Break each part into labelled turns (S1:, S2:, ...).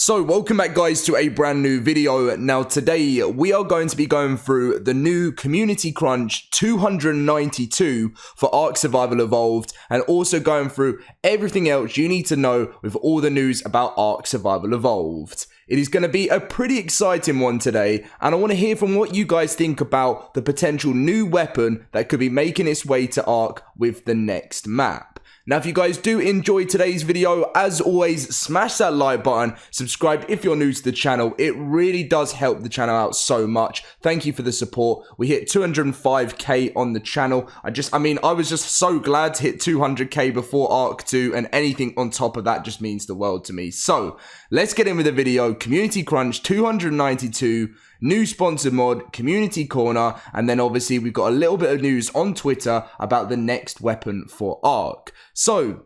S1: So welcome back guys to a brand new video. Now today we are going to be going through the new Community Crunch 292 for Ark Survival Evolved, and also going through everything else you need to know with all the news about Ark Survival Evolved. It is going to be a pretty exciting one today, and I want to hear from what you guys think about the potential new weapon that could be making its way to Ark with the next map. Now, if you guys do enjoy today's video, as always, smash that like button, subscribe if you're new to the channel. It really does help the channel out so much. Thank you for the support. We hit 205k on the channel. I was just so glad to hit 200k before Ark 2, and anything on top of that just means the world to me. So, let's get in with the video. Community Crunch 292, new sponsored mod, Community Corner, and then obviously we've got a little bit of news on Twitter about the next weapon for Ark. So,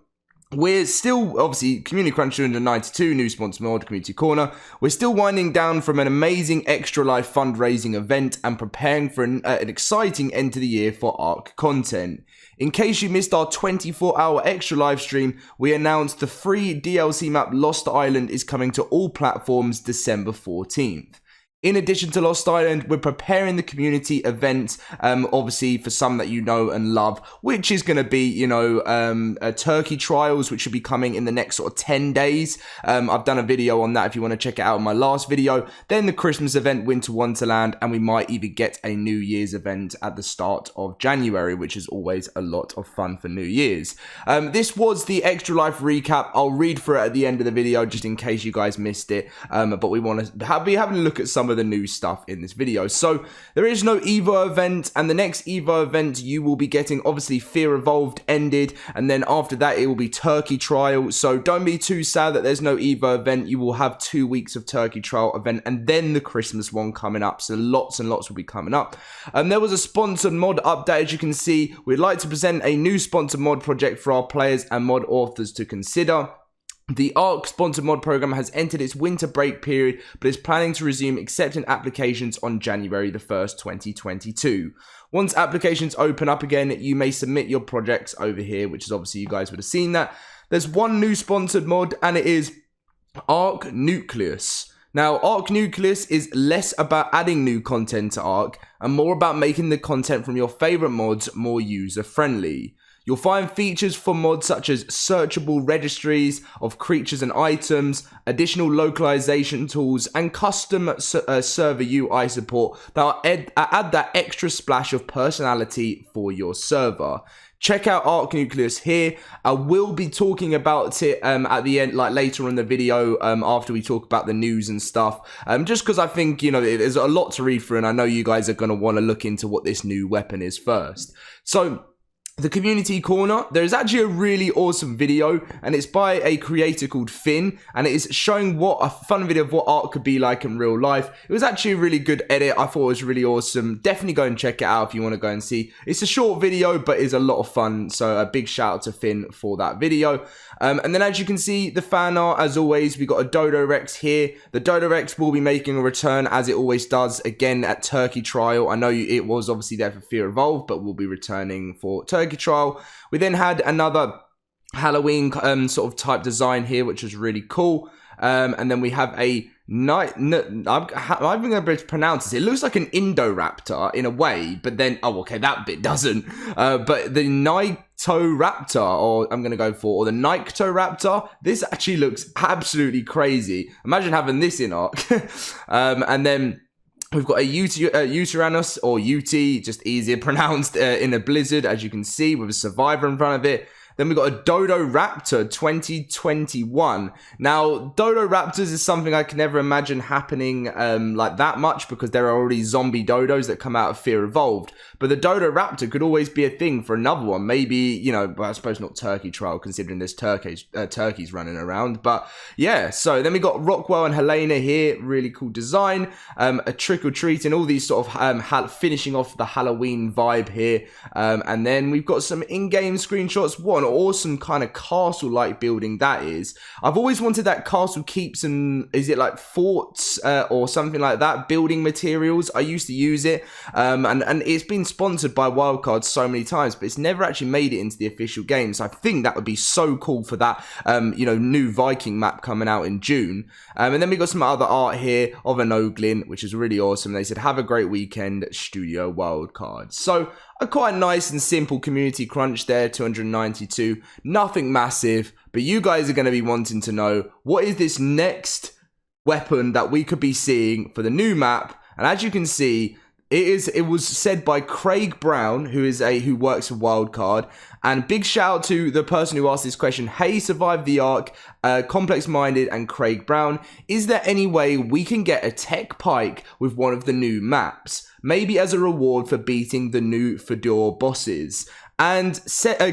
S1: we're still, obviously, Community Crunch 292, new sponsor mod, Community Corner. We're still winding down from an amazing Extra Life fundraising event and preparing for an exciting end to the year for Ark content. In case you missed our 24-hour Extra Live stream, we announced the free DLC map Lost Island is coming to all platforms December 14th. In addition to Lost Island, we're preparing the community event, obviously for some that you know and love, which is going to be, Turkey Trials, which should be coming in the next sort of 10 days. I've done a video on that if you want to check it out in my last video. Then the Christmas event, Winter Wonderland, and we might even get a New Year's event at the start of January, which is always a lot of fun for New Year's. This was the Extra Life recap. I'll read through it at the end of the video, just in case you guys missed it. But we want to be having a look at some of the new stuff in this video. So there is no Evo event, and the next Evo event you will be getting, obviously, Fear Evolved ended, and then after that it will be Turkey Trial. So don't be too sad that there's no Evo event. You will have 2 weeks of Turkey Trial event and then the Christmas one coming up, so lots and lots will be coming up. There was a sponsored mod update. As you can see, we'd like to present a new sponsored mod project for our players and mod authors to consider. The Ark Sponsored Mod Program has entered its winter break period, but is planning to resume accepting applications on January the 1st, 2022. Once applications open up again, you may submit your projects over here, which is obviously you guys would have seen that. There's one new sponsored mod, and it is Ark Nucleus. Now, Ark Nucleus is less about adding new content to Ark, and more about making the content from your favorite mods more user-friendly. You'll find features for mods such as searchable registries of creatures and items, additional localization tools, and custom server UI support that will add that extra splash of personality for your server. Check out Ark Nucleus here. I will be talking about it at the end, like later in the video, after we talk about the news and stuff. Just because I think, there's a lot to read through, and I know you guys are going to want to look into what this new weapon is first. So, the Community Corner, there is actually a really awesome video, and it's by a creator called Finn, and it is showing a fun video of what Ark could be like in real life. It was actually a really good edit. I thought it was really awesome. Definitely go and check it out if you want to go and see. It's a short video, but it's a lot of fun, so a big shout out to Finn for that video. And then as you can see, the fan art, as always, we got a Dodo Rex here. The Dodo Rex will be making a return, as it always does, again at Turkey Trial. I know it was obviously there for Fear Evolved, but we'll be returning for Turkey Trial. We then had another Halloween sort of type design here, which was really cool. And then we have a I'm even going to be able to pronounce this. It looks like an Indoraptor in a way, but then, that bit doesn't. But the Nitrado, or I'm going to go for, or the Nitrado, this actually looks absolutely crazy. Imagine having this in Ark. And then we've got a Uteranus, or UT, just easier pronounced, in a blizzard, as you can see, with a survivor in front of it. Then we've got a Dodo Raptor 2021. Now, Dodo Raptors is something I can never imagine happening like that much, because there are already zombie dodos that come out of Fear Evolved. But the Dodo Raptor could always be a thing for another one. Maybe, but I suppose not Turkey Trial, considering there's turkeys running around. But yeah, so then we got Rockwell and Helena here. Really cool design. A Trick or Treat, and all these sort of finishing off the Halloween vibe here. And then we've got some in-game screenshots. What an awesome kind of castle-like building that is. I've always wanted that castle keeps and, is it like forts or something like that, building materials. I used to use it, and it's been sponsored by Wildcard so many times, but it's never actually made it into the official game. So I think that would be so cool for that, you know, new Viking map coming out in June. And then we got some other art here of an Oglin, which is really awesome. They said, have a great weekend, Studio Wildcard. So a quite nice and simple community crunch there, 292, nothing massive, but you guys are going to be wanting to know, what is this next weapon that we could be seeing for the new map? And as you can see, it was said by Craig Brown, who works for Wildcard, and big shout out to the person who asked this question. Hey, Survive the Ark, Complex Minded, and Craig Brown. Is there any way we can get a tech pike with one of the new maps? Maybe as a reward for beating the new Fedor bosses. And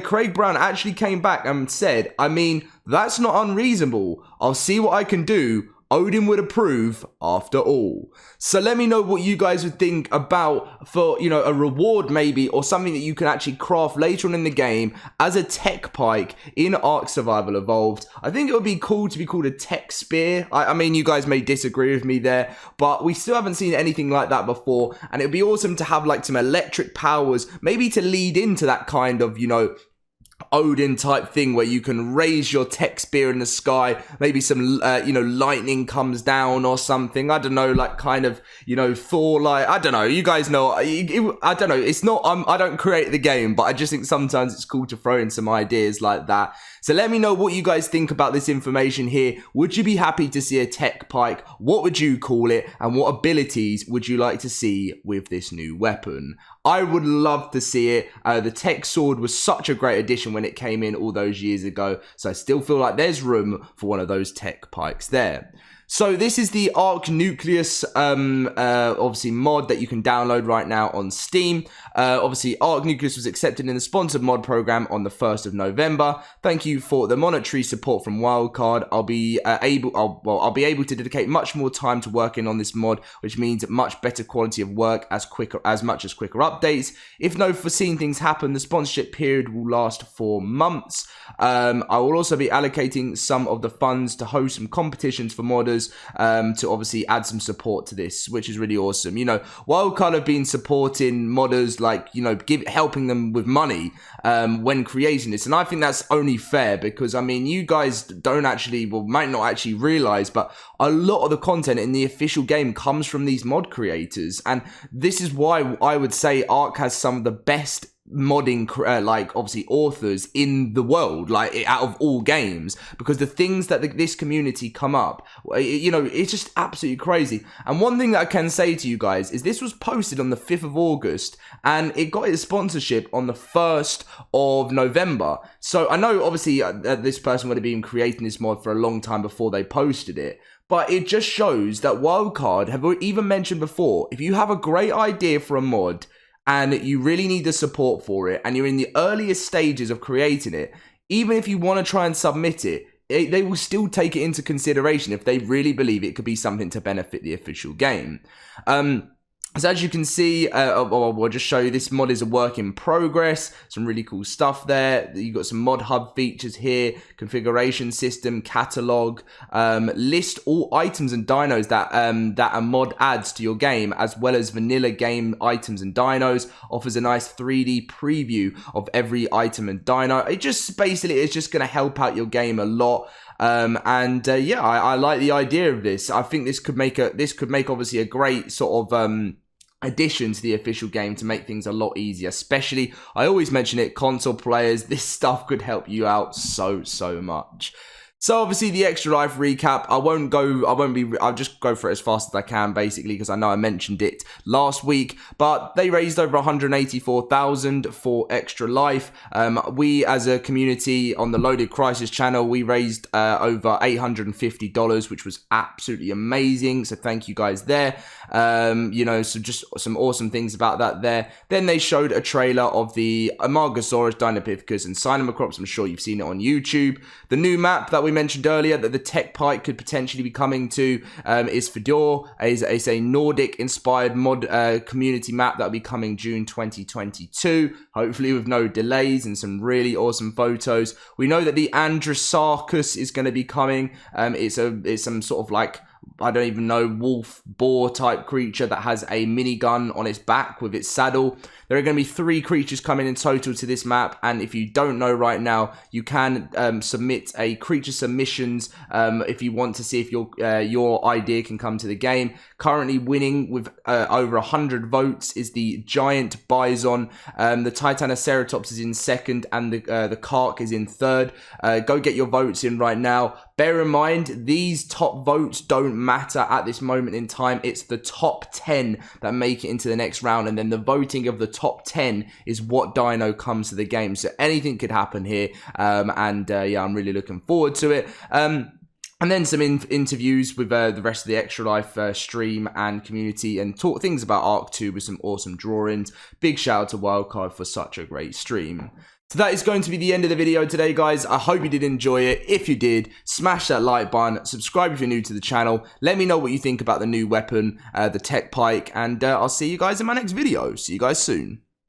S1: Craig Brown actually came back and said, I mean, that's not unreasonable. I'll see what I can do. Odin would approve after all. So let me know what you guys would think about for, you know, a reward maybe, or something that you can actually craft later on in the game as a tech pike in Ark Survival Evolved. I think it would be cool to be called a tech spear. I mean, you guys may disagree with me there, but we still haven't seen anything like that before. And it'd be awesome to have like some electric powers, maybe to lead into that kind of, you know, Odin type thing where you can raise your tech spear in the sky, maybe some you know, lightning comes down or something. I don't know, like kind of, you know, Thor, like, I don't know, you guys know, I don't know, it's not, I don't create the game, but I just think sometimes it's cool to throw in some ideas like that. So let me know what you guys think about this information here. Would you be happy to see a tech pike? What would you call it? And what abilities would you like to see with this new weapon? I would love to see it. The tech sword was such a great addition when it came in all those years ago. So I still feel like there's room for one of those tech pikes there. So this is the Ark Nucleus, obviously, mod that you can download right now on Steam. Obviously, Ark Nucleus was accepted in the sponsored mod program on the 1st of November. Thank you for the monetary support from Wildcard. I'll be able to dedicate much more time to working on this mod, which means much better quality of work as much as quicker updates. If no foreseen things happen, the sponsorship period will last 4 months. I will also be allocating some of the funds to host some competitions for modders, to obviously add some support to this, which is really awesome. You know, Wildcard have been supporting modders, like, you know, helping them with money when creating this, and I think that's only fair, because I mean, you guys don't actually, well, might not actually realize, but a lot of the content in the official game comes from these mod creators, and this is why I would say Ark has some of the best modding like obviously authors in the world, like out of all games, because the things that this community come up, you know, it's just absolutely crazy. And one thing that I can say to you guys is this was posted on the 5th of August and it got its sponsorship on the 1st of November. So I know obviously this person would have been creating this mod for a long time before they posted it, but it just shows that Wildcard have even mentioned before, if you have a great idea for a mod and you really need the support for it, and you're in the earliest stages of creating it, even if you want to try and submit it, they will still take it into consideration if they really believe it could be something to benefit the official game. So as you can see, I'll just show you, this mod is a work in progress. Some really cool stuff there. You've got some mod hub features here, configuration system, catalog, list all items and dinos that a mod adds to your game, as well as vanilla game items and dinos. Offers a nice 3D preview of every item and dino. It just basically is just going to help out your game a lot. Yeah, I like the idea of this. I think this could make obviously a great sort of addition to the official game to make things a lot easier. Especially, I always mention it, console players. This stuff could help you out so much. So obviously the extra life recap, I'll just go for it as fast as I can, basically, because I know I mentioned it last week, but they raised over 184,000 for extra life. We as a community on the Loaded Crisis channel, we raised over $850, which was absolutely amazing. So thank you guys there. You know, so just some awesome things about that there. Then they showed a trailer of the Amargasaurus, Dinopithecus, and Cynomacrops. I'm sure you've seen it on YouTube. The new map that we mentioned earlier that the tech pike could potentially be coming to is Fedor. It's a Nordic-inspired mod community map that will be coming June 2022, hopefully with no delays and some really awesome photos. We know that the Androsarchus is going to be coming. It's some sort of like, I don't even know, wolf boar type creature that has a minigun on its back with its saddle. There are going to be 3 creatures coming in total to this map, and if you don't know right now, you can submit a creature submissions if you want to see if your idea can come to the game. Currently winning with over 100 votes is the giant bison. The Titanoceratops is in second, and the Kark is in third. Go get your votes in right now. Bear in mind, these top votes don't matter at this moment in time. It's the top 10 that make it into the next round, and then the voting of the top 10 is what dino comes to the game. So anything could happen here, yeah, I'm really looking forward to it. And then some interviews with the rest of the Extra Life stream and community, and talk things about Ark 2 with some awesome drawings. Big shout out to Wildcard for such a great stream. So that is going to be the end of the video today, guys. I hope you did enjoy it. If you did, smash that like button, subscribe if you're new to the channel. Let me know what you think about the new weapon, the tech pike, and I'll see you guys in my next video. See you guys soon.